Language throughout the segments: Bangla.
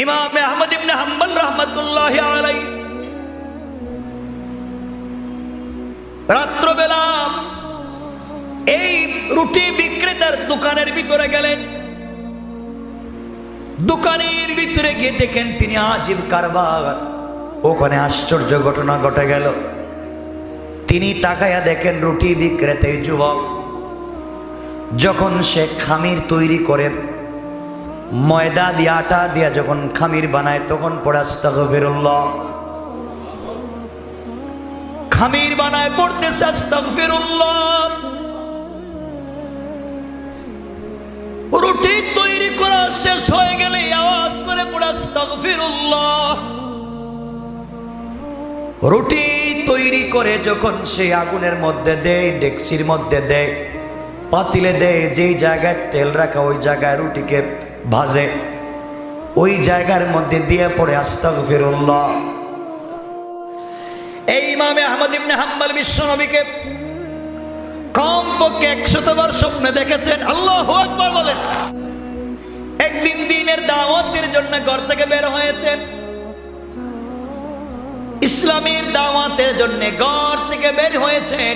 ইমাম আহমদ ইবনে হাম্বল রাহমাতুল্লাহি আলাইহি রাত্রবেলা এই রুটি বিক্রেতার দোকানের ভিতরে গেলেন। দোকানের ভিতরে গিয়ে দেখেন তিনি আজীব কারবার। ওখানে আশ্চর্য ঘটনা ঘটে গেল। তিনি তাকায়া দেখেন রুটি বিক্রেতা যুবক যখন সে খামির তৈরি করে ময়দা দিয়ে আটা দিয়া যখন খামির বানায় তখন পড়ে আস্তাগফিরুল্লাহ, খামির বানায় পড়তেছে আস্তাগফিরুল্লাহ। রুটি তৈরি করা শেষ হয়ে গেলে আওয়াজ করে পড়ে আস্তাগফিরুল্লাহ। রুটি তৈরি করে যখন সে আগুনের মধ্যে দেয়, ডেকচির মধ্যে দেয়, পাতিলে দেয়, যেই জায়গায় তেল রাখা ওই জায়গায় রুটিকে ভাজে, ওই জায়গার মধ্যে দিয়ে পড়ে আস্তাগফিরুল্লাহ। এই ইমামে আহমদ ইবনে হাম্বল বিশ্বনবীকে কমপক্ষে 100 বার স্বপ্নে দেখেছেন। আল্লাহু আকবার বলেন। একদিন দ্বীনের দাওয়াতের জন্য ঘর থেকে বের হয়েছেন, ইসলামের দাওয়াতের জন্য ঘর থেকে বের হয়েছেন।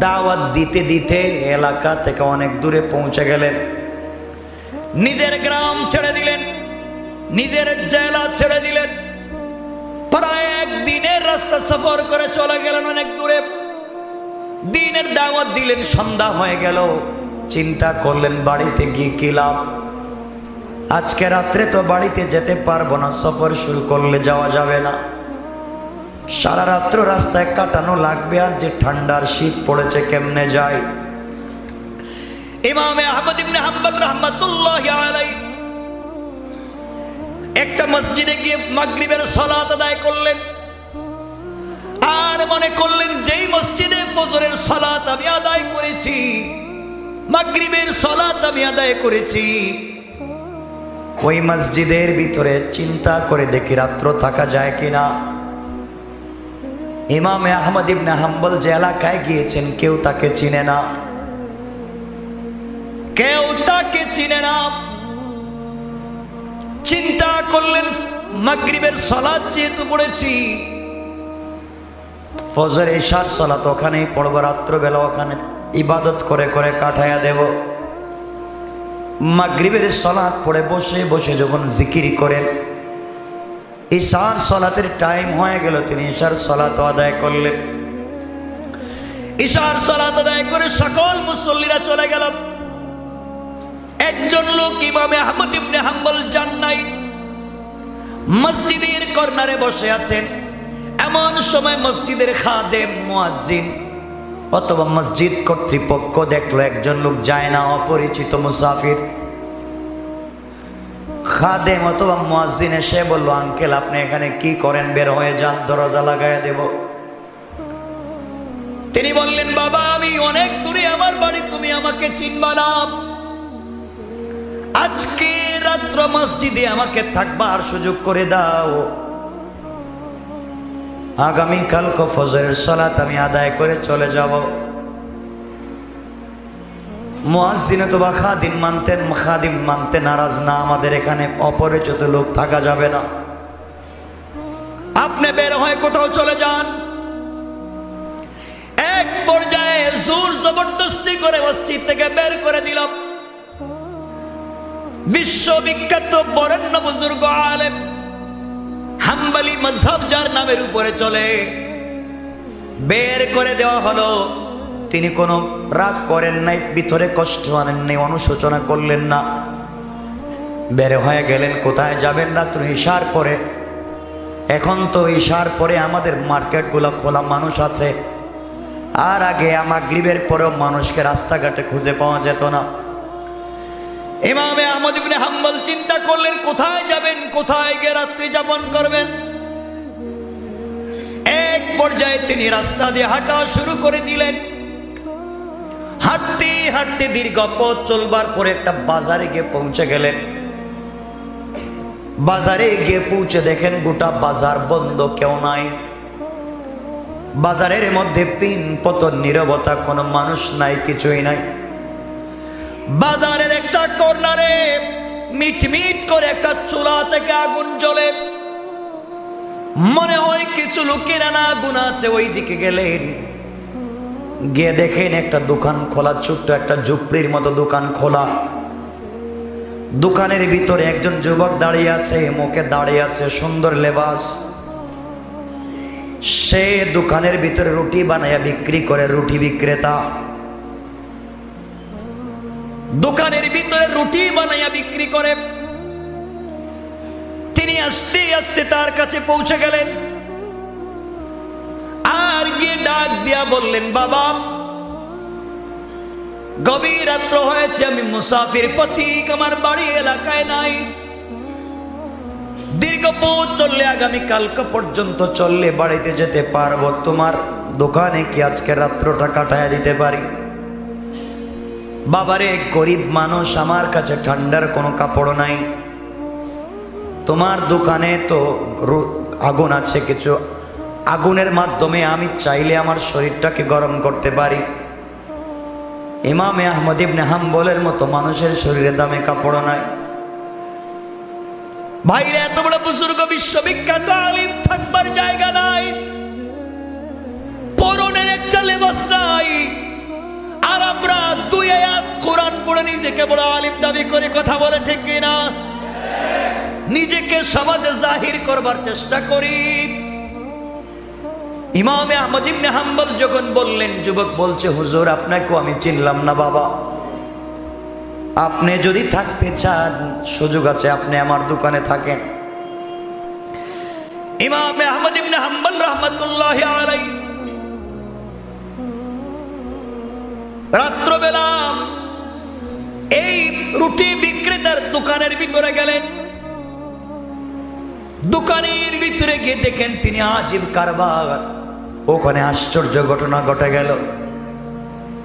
দাওয়াত দিতে দিতে এলাকা থেকে অনেক দূরে পৌঁছে গেলেন। নিজের গ্রাম ছেড়ে দিলেন, নিজের জেলা ছেড়ে দিলেন। প্রায় একদিনের রাস্তা সফর করে চলে গেলেন অনেক দূরে। দিনের দাওয়াত দিলেন, সন্ধ্যা হয়ে গেল। চিন্তা করলেন বাড়িতে গিয়ে কি লাভ, আজকে রাত্রে তো বাড়িতে যেতে পারবো না, সফর শুরু করলে যাওয়া যাবে না, সারা রাত্র রাস্তায় কাটানো লাগবে, আর যে ঠান্ডার শীত পড়েছে কেমনে যায়। ইমামে আহমদ ইবনে হাম্বল রাহমাতুল্লাহি আলাইহি একটা মসজিদে গিয়ে মাগরিবের সালাত আদায় করলেন। আর মনে করলেন যেই মসজিদে ফজরের সালাত আমি আদায় করেছি, মাগরিবের সালাত আমি আদায় করেছি, ওই মসজিদের ভিতরে চিন্তা করে দেখি রাত্র থাকা যায় কিনা। ইমামে আহমদ ইবনে হাম্বল যে এলাকায় গিয়েছেন কেউ তাকে চিনে না, কেউ তাকে চিনে না। চিন্তা করলেন মাগরিবের সালাত যেহেতু পড়েছি, ফজর ইশার সালাত ওখানেই পড়ব, রাত্রবেলা ওখানে ইবাদত করে করে কাটায়া দেব। মাগরিবের সালাত পড়ে বসে বসে যখন জিকির করেন, ইশার সালাতের টাইম হয়ে গেল, তিনি ইশার সালাত আদায় করলেন। ইশার সালাত আদায় করে সকল মুসল্লিরা চলে গেল। একজন লোক ইমামে আহমদ ইবনে হাম্বল যান নাই, মসজিদের কর্নারে বসে আছেন। এমন সময় মসজিদের খাদেম, মুয়াজ্জিন অথবা মসজিদ কর্তৃপক্ষ দেখলো একজন লোক যায় না, অপরিচিত মুসাফির। খাদেম অথবা মুয়াজ্জিন এসে বলল, আঙ্কেল আপনি এখানে কি করেন, বের হয়ে যান, দরজা লাগাইয়া দেব। তিনি বললেন, বাবা আমি অনেক দূরে আমার বাড়ি, তুমি আমাকে চিনবা না, আজকে রাত্র মসজিদে আমাকে থাকবার সুযোগ করে দাও, আগামীকাল ফজরের সালাত আমি আদায় করে চলে যাব। মুয়াজ্জিন অথবা খাদিম মানতেন, খাদিম মানতে নারাজ না, আমাদের এখানে অপরিচিত লোক থাকা যাবে না, আপনি বের হয়ে কোথাও চলে যান। এক পর্যায়ে জোর জবরদস্তি করে মসজিদ থেকে বের করে দিলাম। বিশ্ববিখ্যাত বরেণ্য বুজুর্গ আলেম, হাম্বলি মাযহাব যার নামের উপরে চলে, বের করে দেওয়া হলো। তিনি কোনো রাগ করেন নাই, ভিতরে কষ্ট আনেন নাই, অনুশোচনা করলেন না, বের হয়ে গেলেন। কোথায় যাবেন? রাত্র ইশার পরে। এখন তো ইশার পরে আমাদের মার্কেটগুলো খোলা, মানুষ আছে, আর আগে মাগরিবের পরেও মানুষকে রাস্তাঘাটে খুঁজে পাওয়া যেত না। ইমামে আহমদ ইবনে হাম্বল চিন্তা করলেন কোথায় যাবেন, কোথায় গিয়ে রাত্রি যাপন করবেন। এক পর্যায়ে তিনি রাস্তা দিয়ে হাঁটা শুরু করে দিলেন। হাঁটতে হাঁটতে দীর্ঘ পথ চলবার পরে একটা বাজারে গিয়ে পৌঁছে গেলেন। বাজারে গিয়ে পৌঁছে দেখেন গোটা বাজার বন্ধ, কেউ নাই। বাজারের মধ্যে পিন পতন, নীরবতা, কোনো মানুষ নাই, কিছুই নাই। বাজারের একটা কর্নারে মিটমিট করে একটা চুলা থেকে আগুন জ্বলে, মনে হয় কিছু লোকের না আগুন আছে। ওই দিকে গেলেন, গিয়ে দেখেন একটা দোকান খোলা, ছোট্ট একটা ঝুপড়ির মতো দোকান খোলা। দোকানের ভিতরে একজন যুবক দাঁড়িয়ে আছে, মুখে দাঁড়িয়ে আছে, সুন্দর লেবাস। সে দোকানের ভিতরে রুটি বানাইয়া বিক্রি করে, রুটি বিক্রেতা। দোকানের ভিতরে রুটি বানাইয়া বিক্রি করে। তিনি আস্তে আস্তে তার কাছে পৌঁছে গেলেন, আর গিয়ে ডাক দিয়া বললেন, বাবা, গভীর রাত্র হয়েছে, আমি মুসাফির পথিক, আমার বাড়ি এলাকায় নাই। দীর্ঘ পথ চললে, আগামী কালকে পর্যন্ত চললে বাড়িতে যেতে পারবো। তোমার দোকানে কি আজকে রাত্রটা কাটায় দিতে পারি? বাবারে, গরিব মানুষ, আমার কাছে ঠান্ডার কোনো কাপড় নাই। তোমার দোকানে তো আগুন আছে, কিছু আগুনের মাধ্যমে আমি চাইলে আমার শরীরটাকে গরম করতে পারি। ইমামে আহমদ ইবনে হাম্বলের মতো মানুষের শরীরে দামে কাপড় নাই। ভাইরে, এত বড় বুজুর্গ, বিশ্ববিখ্যাত আলিম, থাকবার জায়গা নাই, পরনের একটা লেবাস নাই। আর আমরা দুই আয়াত কোরআন পড়ে নিজেকে বড় আলিম দাবি করে কথা বলে, ঠিক কিনা? নিজেকে সমাজে জাহির করবার চেষ্টা করি। ইমামে আহমদ ইবনে হাম্বল যখন বললেন, যুবক বলছে, হুজুর, আপনাকেও আমি চিনলাম না বাবা, আপনি যদি থাকতে চান সুযোগ আছে, আপনি আমার দোকানে থাকেন। ইমামে আহমদ ইবনে হাম্বল রাহমাতুল্লাহি আলাইহি রাত্রবেলা এই রুটি বিক্রেতার দোকানের ভিতরে গেলেন। দোকানের ভিতরে গিয়ে দেখেন তিনি আজীব কারবার। ওখানে আশ্চর্য ঘটনা ঘটে গেল।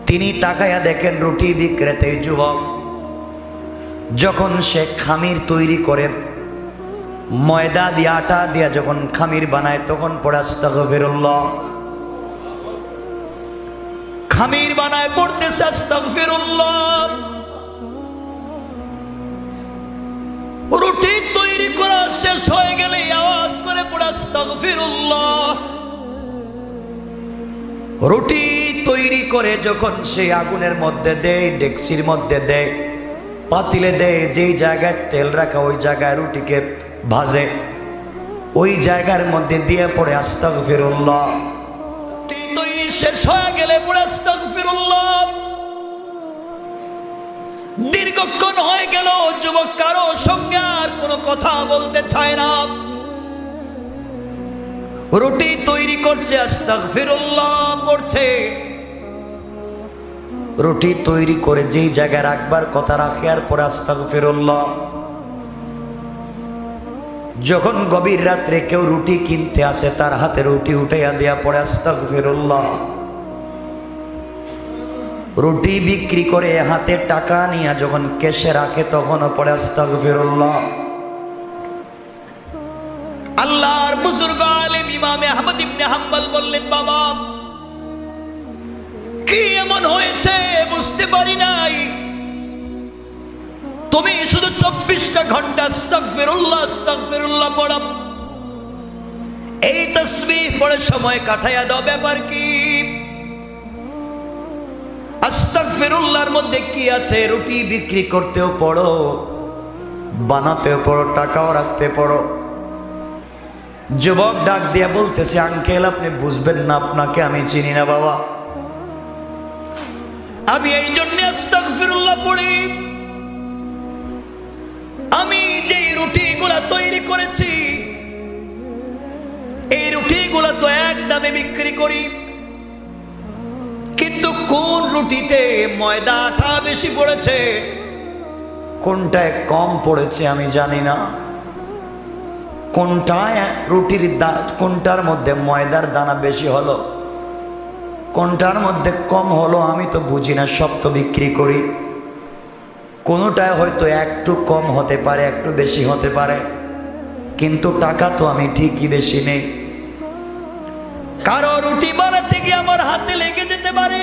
তিনি তাকায়া দেখেন রুটি বিক্রেতা যুবক যখন সে খামির তৈরি করে, ময়দা দিয়ে আটা দিয়া যখন খামির বানায়, তখন পড়ে আস্তাগফিরুল্লাহ। খামির বানায় পড়তেছে আস্তাগফিরুল্লাহ। রুটি তৈরি করা শেষ হয়ে গেলে আওয়াজ করে পড়ে আস্তাগফিরুল্লাহ। রুটি তৈরি করে যখন সেই আগুনের মধ্যে দেয়, ডেকচির মধ্যে দেয়, পাতিলে দেয়, যেই জায়গায় তেল রাখা ওই জায়গায় রুটিকে ভাজে, ওই জায়গার মধ্যে দিয়ে পড়ে আস্তাগফিরুল্লাহ। রুটি তৈরি শেষ হয়ে গেলে পড়ে আস্তাগফিরুল্লাহ। দীর্ঘক্ষণ হয়ে গেল, যুবক কারো সঙ্গে আর কোনো কথা বলতে চায় না, রুটি তৈরি করছে, আস্তাগফিরুল্লাহ পড়ছে। রুটি তৈরি করে যেই জায়গায় রাখবার কথা রাখে, আর পরে আস্তাগফিরুল্লাহ। যখন গভীর রাত্রে কেউ রুটি কিনতে আছে, তার হাতে রুটি উঠাইয়া দেয়া পড়ে আস্তাগফিরুল্লাহ। রুটি বিক্রি করে হাতে টাকা নিয়ে যখন কেশে রাখে, তখনও পড়ে আস্তাগফিরুল্লাহ। আল্লাহর বুজুর্গ আলেম ইমামে আহমদ ইবনে হাম্বল বললেন, বাবা, কি এমন হয়েছে বুঝতে পারি নাই, তুমি শুধু 24টা ঘন্টা আস্তাগফিরুল্লাহ আস্তাগফিরুল্লাহ পড়ো, এই তাসবিহ পড়ে সময় কাটাইয়া দাও, ব্যাপার কি? আস্তাগফিরুল্লাহর মধ্যে কি আছে? রুটি বিক্রি করতেও পড়ো, বানাতেও পড়ো, টাকাও রাখতে পড়ো। যুবক ডাক দিয়া বলতেছে, আঙ্কেল, আপনি বুঝবেন না, আপনাকে আমি চিনি না বাবা, আমি এই জন্য আস্তাগফিরুল্লাহ পড়ি। আমি যে রুটিগুলা তৈরি করেছি, এই রুটিগুলা তো এক দামে বিক্রি করি, কিন্তু কোন রুটিতে ময়দা আটা বেশি পড়েছে, কোনটায় কম পড়েছে আমি জানি না, কোনটায় রুটির কোনটার মধ্যে ময়দার দানা বেশি হলো, কোনটার মধ্যে কম হলো, আমি তো বুঝি না, সব তো বিক্রি করি। কোনোটায় হয়তো একটু কম হতে পারে, একটু বেশি হতে পারে, কিন্তু টাকা তো আমি ঠিকই বেশি নেই। কারো রুটি বানাতে গিয়ে আমার হাতে লেগে যেতে পারে,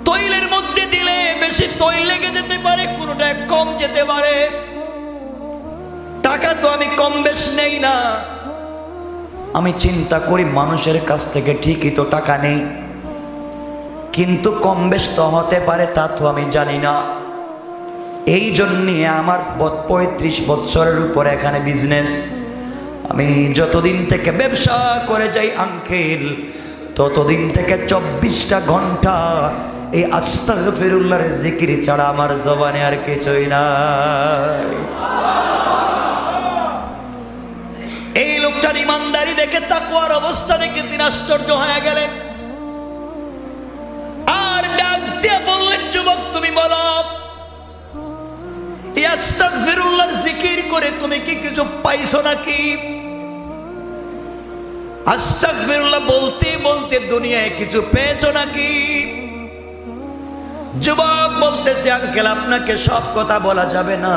তৈলের মধ্যে দিলে বেশি তৈল লেগে যেতে পারে, কোনোটায় কম যেতে পারে। তো আমি কম বেশ নেই না। আমি চিন্তা করি মানুষের কাছ থেকে ঠিকই তো টাকা নেই, কিন্তু কম বেশ তো হতে পারে তা তো আমি জানি না। এই জন্যে আমার 35 বছরের উপর এখানে বিজনেস। আমি যতদিন থেকে ব্যবসা করে যাই আঙ্কেল, ততদিন থেকে 24টা ঘন্টা এই আস্তাগফিরুল্লাহর জিকির ছাড়া আমার জবানে আর কিছুই নাই। এই লোকটার ইমানদারি দেখে, তাকওয়ার অবস্থা দেখে তিনি আশ্চর্য হয়ে গেলেন। আর ডাক দিয়ে বললেন, যুবক তুমি বলো, এই আস্তাগফিরুল্লাহর জিকির করে তুমি কি কিছু পাইছো নাকি? আস্তাগফিরুল্লাহ বলতে বলতে দুনিয়ায় কিছু পেয়েছো নাকি? যুবক বলতেছে, আঙ্কেল আপনাকে সব কথা বলা যাবে না,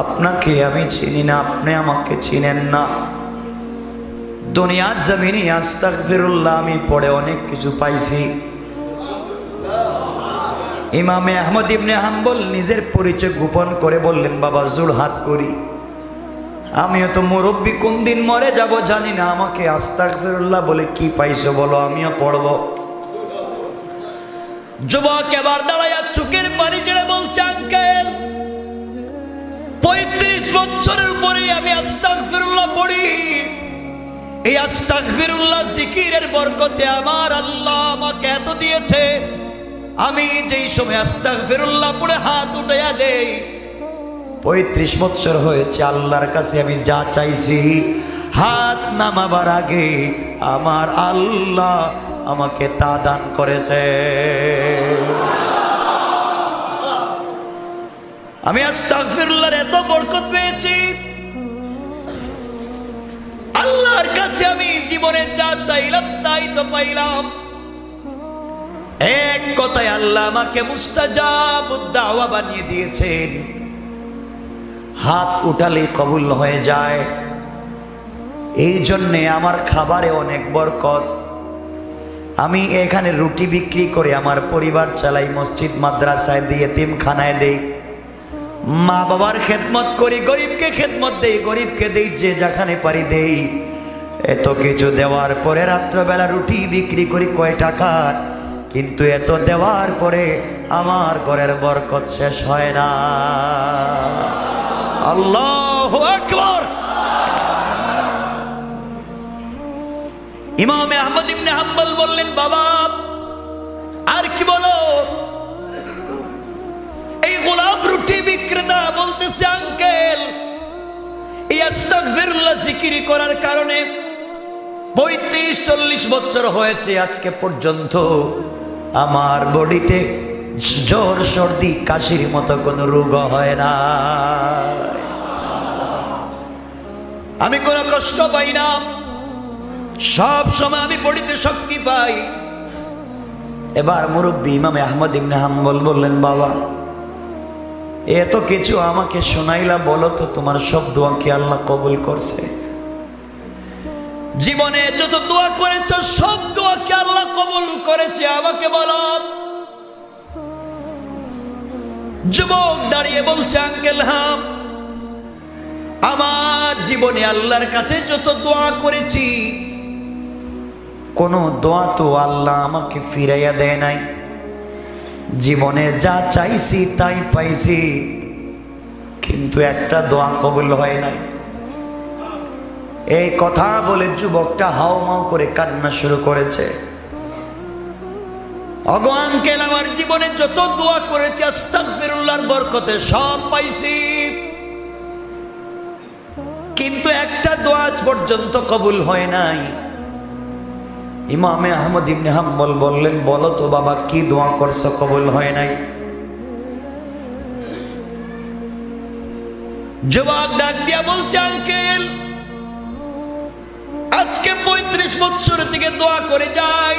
আপনাকে আমি চিনি না, আপনি আমাকে চিনেন না। দুনিয়ার জমিনে আস্তাগফিরুল্লাহ আমি পড়ে অনেক কিছু পাইছি। ইমামে আহমদ ইবনে হাম্বল নিজের পরিচয় গোপন করে বললেন, বাবা জোড়হাত করি, আমিও তো মুরব্বী, কোন দিন মরে যাব জানি না, আমাকে আস্তাগফিরুল্লাহ বলে কি পাইছো বলো, আমিও পড়ব। যুবক এবার দাঁড়াইয়া চোখের পানি ছেড়ে বলছে, আঙ্কেল 35 বছরের উপরে আমি আস্তাগফিরুল্লাহ পড়ি। এই আস্তাগফিরুল্লাহ জিকিরের বরকতে আমার আল্লাহ আমাকে এত দিয়েছে, আমি যেই সময় আস্তাগফিরুল্লাহ পড়ে হাত উঠাইয়া দেই, 35 বছর হয়েছে আল্লাহর কাছে আমি যা চাইছি হাত নামাবার আগে আমার আল্লাহ আমাকে তা দান করেছে। আমি আস্তাগফিরুল্লাহর এত বরকত পেয়েছি, আল্লাহর কাছে আমি জীবনে যা চাইলাম তাই তো পাইলাম। এক কথায় আল্লাহ আমাকে মুস্তাজাবুদ দাওয়া বানিয়ে দিয়েছেন, হাত উঠালেই কবুল হয়ে যায়। এই জন্যে আমার খাবারে অনেক বরকত। আমি এখানে রুটি বিক্রি করে আমার পরিবার চালাই, মসজিদ মাদ্রাসায় দিয়ে এতিমখানায় দেই, মা বাবার খেদমত করি, গরিবকে খেদমত দেই, গরিবকে দেই, যে যেখানে পারি দেই। এত কিছু দেওয়ার পরে রাত্রবেলা রুটি বিক্রি করি কয় টাকার, কিন্তু এত দেওয়ার পরে আমার ঘরের বরকত শেষ হয় না। আল্লাহু আকবার। ইমামে আহমদ ইবনে হাম্বল বললেন, বাবা আর কি বলো? এই গোলাপ রুটি বিক্রেতা বলতেছে, আঙ্কেল এই আস্তাগফিরুল্লাহ জিকির করার কারণে 35-40 বছর হয়েছে আজকে পর্যন্ত আমার বডিতে জ্বর সর্দি কাশির মতো কোনো রোগ হয় না, আমি কোনো কষ্ট পাই না, সব সময় আমি বডিতে শক্তি পাই। এবার মুরব্বী ইমামে আহমদ ইবনে হাম্বল বললেন, বাবা এত কিছু আমাকে শোনাইলা, বলো তো তোমার সব দোয়া কি আল্লাহ কবুল করছে? জীবনে যত দোয়া করেছো সব দোয়া কি আল্লাহ কবুল করেছে আমাকে বলো। যুবক দাঁড়িয়ে বলছে, আঙ্কেল হ্যাঁ, আমার জীবনে আল্লাহর কাছে যত দোয়া করেছি কোন দোয়া তো আল্লাহ আমাকে ফিরাইয়া দেয় নাই, জীবনে যা চাইছি তাই পাইছি, কিন্তু একটা দোয়া কবুল হয় নাই। এই কথা বলে যুবকটা হাউমাউ করে কান্না শুরু করেছে। ওগো আঙ্কেল, আমার জীবনে যত দোয়া করেছি আস্তাগফিরুল্লাহর বরকতে সব পাইছি, কিন্তু একটা দোয়া আজ পর্যন্ত কবুল হয় নাই। ইমামে আহমদ ইবনে হাম্বল বললেন, বলো তো বাবা কি দোয়া করছো কবুল হয় নাই? যুবক ডাক দিয়া বলছে, আঙ্কেল আজকে 35 বছর থেকে দোয়া করে যাই,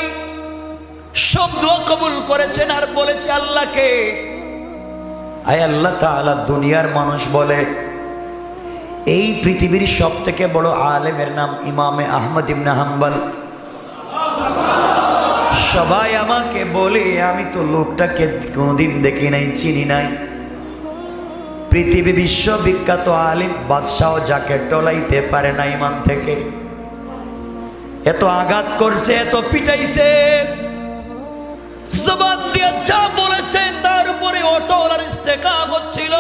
সব দোয়া কবুল করেছেন। আর বলেছে আল্লাহকে, আয় আল্লাহ তাআলা, দুনিয়ার মানুষ বলে এই পৃথিবীর সব থেকে বড় আলেমের নাম ইমামে আহমদ ইবনে হাম্বল। সবাই আমাকে বলে, আমি তো লোকটাকে কোনদিন দেখি নাই, চিনি নাই, পৃথিবী বিশ্ববিখ্যাত আলিম বাদশাহ যাকে টলাইতে পারে না ইমান থেকে, এত আঘাত করছে, এত পিটাইছে, জবান দিয়ে যা বলেছে তার উপরে অটল আর ইস্তেকামত ছিল।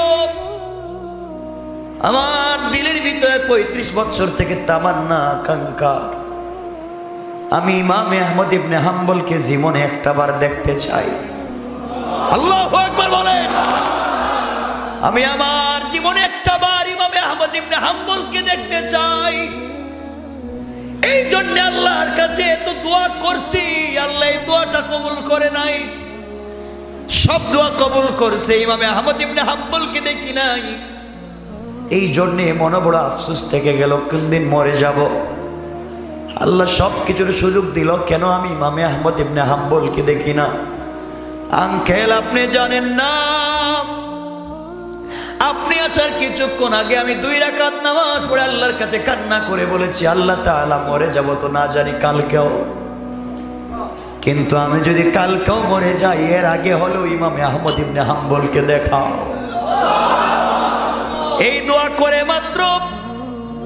আমার দিলের ভিতরে 35 বছর থেকে তামান্না, আকাঙ্ক্ষা, আমি ইমামে আহমদ ইবনে হাম্বলকে জীবনে একটাবার দেখতে চাই। আল্লাহু আকবার বলেন। আমি আমার জীবনে একটাবার ইমামে আহমদ ইবনে হাম্বলকে দেখতে চাই। এই জন্য আল্লাহর কাছে এত দোয়া করছি, আল্লাহ এই দোয়াটা কবুল করে নাই। সব দোয়া কবুল করছে, ইমামে আহমদ ইবনে হাম্বলকে দেখি নাই। এই জন্য মনে বড় আফসোস থেকে গেল, কোন দিন মরে যাব। আল্লাহ সব কিছুর সুযোগ দিল, কেন আমি ইমামে আহমদ ইবনে হাম্বলকে দেখি না। আঙ্কেল আপনি জানেন না, আপনি আসার কিছুক্ষণ আগে আমি 2 রাকাত নামাজ পড়ে আল্লাহর কাছে কান্না করে বলেছি, আল্লাহ তাআলা মরে যাব তো না জানি কালকেও, কিন্তু আমি যদি কালকেও মরে যাই এর আগে হলো ইমামে আহমদ ইবনে হাম্বলকে দেখাও। এই দোয়া করে মাত্র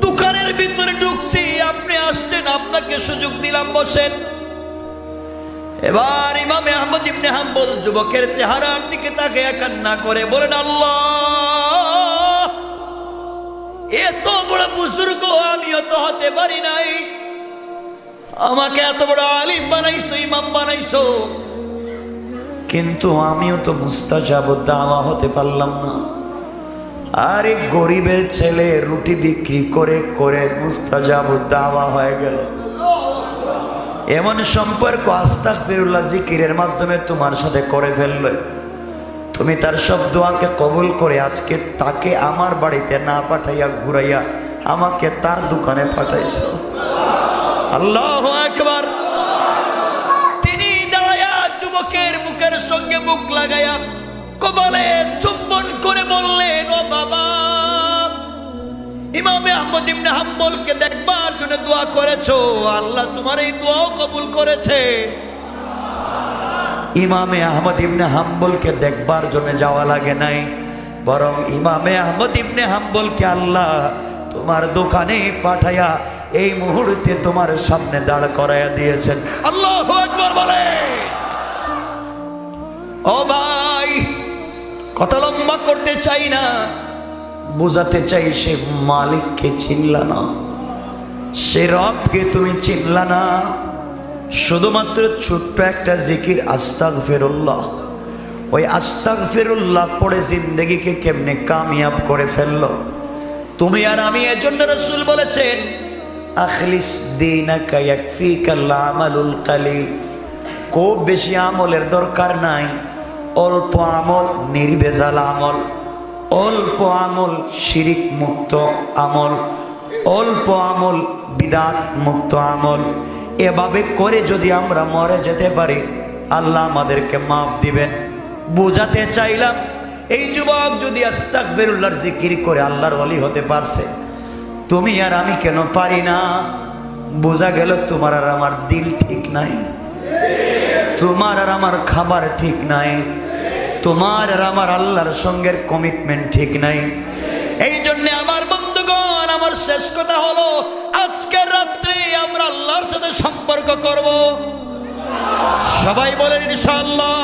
দোকানের ভিতরে ঢুকছি, আপনি আসছেন, আপনাকে সুযোগ দিলাম, বসেন। এবার ইমামে আহমদ ইবনে হাম্বল যুবকের চেহারার দিকে তাকিয়ে কান্না করে বলেন, আল্লাহ এত বড় বুজুর্গ আমিও তো হতে পারি নাই, আমাকে এত বড় আলিম বানাইছো, ইমাম বানাইছো, কিন্তু আমিও তো মুস্তাজাবুদ দাওয়া হতে পারলাম না। আরে গরিবের ছেলে রুটি বিক্রি করে করে মুস্তাজাবুদ দাওয়া হয়ে গেল। এমন সম্পর্ক আস্তাগফিরুল্লাহ জিকিরের মাধ্যমে তোমার সাথে করে ফেললে, তুমি তার সব দোয়াকে কবুল করে আজকে তাকে আমার বাড়িতে না পাঠাইয়া ঘুরাইয়া আমাকে তার দোকানে পাঠাইছো। আল্লাহু আকবার। তিনি দাঁড়ায়া যুবকের মুখের সঙ্গে মুখ লাগাইয়া কপালে চুম্বন করে বললেন, ও বাবা, ইমামে আহমদ ইবনে হাম্বলকে দেখবার জন্য দোয়া করেছো, আল্লাহ তোমার এই দোয়াও কবুল করেছে। ইমামে আহমদ ইবনে হাম্বলকে দেখবার জন্য যাওয়া লাগে নাই, বরং ইমামে আহমদ ইবনে হাম্বলকে আল্লাহ তোমার দোকানে পাঠাইয়া এই মুহূর্তে তোমার সামনে দাঁড় করাইয়া দিয়েছেন। আল্লাহু আকবার বলে। ও ভাই, কথা লম্বা করতে চাই না, বুঝাতে চাই, সে মালিককে চিনলা না, সে রবকে তুমি চিনলা না। শুধুমাত্র ছোট্ট একটা জিকির আস্তাগফিরুল্লাহ, ওই আস্তাগফিরুল্লাহ পড়ে জিন্দেগিকে কেমনে কামিয়াব করে ফেললো তুমি আর আমি। এজন্য রাসূল বলেছেন, আখলিস দীনাকা ইয়াকফিকাল আমালুল কালিল। খুব বেশি আমলের দরকার নাই, অল্প আমল, নির্ভেজাল আমল, অল্প আমল শিরিক মুক্ত আমল, অল্প আমল বিদআত মুক্ত আমল, এভাবে করে যদি আমরা মরে যেতে পারি আল্লাহ আমাদেরকে মাফ দিবেন। বুঝাতে চাইলাম, এই যুবক যদি আস্তাগফিরুল্লাহর জিকির করে আল্লাহর ওলি হতে পারছে, তুমি আর আমি কেন পারি না? বোঝা গেল তোমার আর আমার দিল ঠিক নাই, তোমার আর আমার খাবার ঠিক নাই, তোমার আর আমার আল্লাহর সঙ্গের কমিটমেন্ট ঠিক নাই। এই জন্য আমার বন্ধুগণ, আমার শেষ কথা হলো, আজকের রাত্রে আমরা আল্লাহর সাথে সম্পর্ক করব। সবাই বলেন ইনশাআল্লাহ।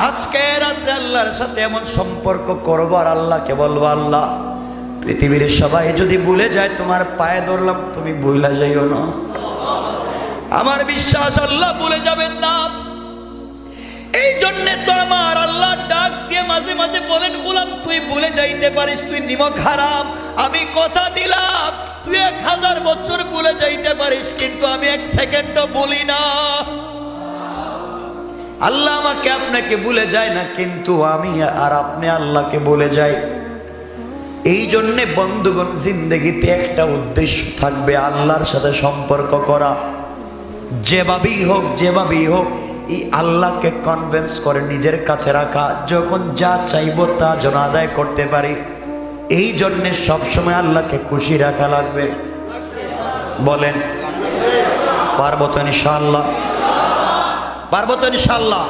আজকে রাত্রে আল্লাহর সাথে এমন সম্পর্ক করবো আর আল্লাহকে বলবো, আল্লাহ পৃথিবীর সবাই যদি ভুলে যায়, তোমার পায়ে ধরলাম, তুমি ভুলে যাইও না। আমার বিশ্বাস আল্লাহ ভুলে যাবেন না। এই জন্যে তো আমার আল্লাহ ডাক দিয়ে মাঝে মাঝে বলেন, গোলাম তুই ভুলে যাইতে পারিস, তুই নিমক হারাম, আমি কথা দিলাম তুই 1000 বছর ভুলে যাইতে পারিস, কিন্তু আমি 1 সেকেন্ডও ভুলি না। আল্লাহ আমাকে আপনাকে ভুলে যায় না, কিন্তু আমি আর আপনি আল্লাহকে ভুলে যাই। এই জন্যে বন্ধুগণ, জিন্দগিতে একটা উদ্দেশ্য থাকবে, আল্লাহর সাথে সম্পর্ক করা। যেভাবেই হোক, যেভাবেই হোক, এই আল্লাহকে কনভিন্স করে নিজের কাছে রাখা, যখন যা চাইবো তা যেন আদায় করতে পারি। এই জন্যে সবসময় আল্লাহকে খুশি রাখা লাগবে। বলেন পারবো তো ইনশাআল্লাহ? পারবো তো ইনশাআল্লাহ?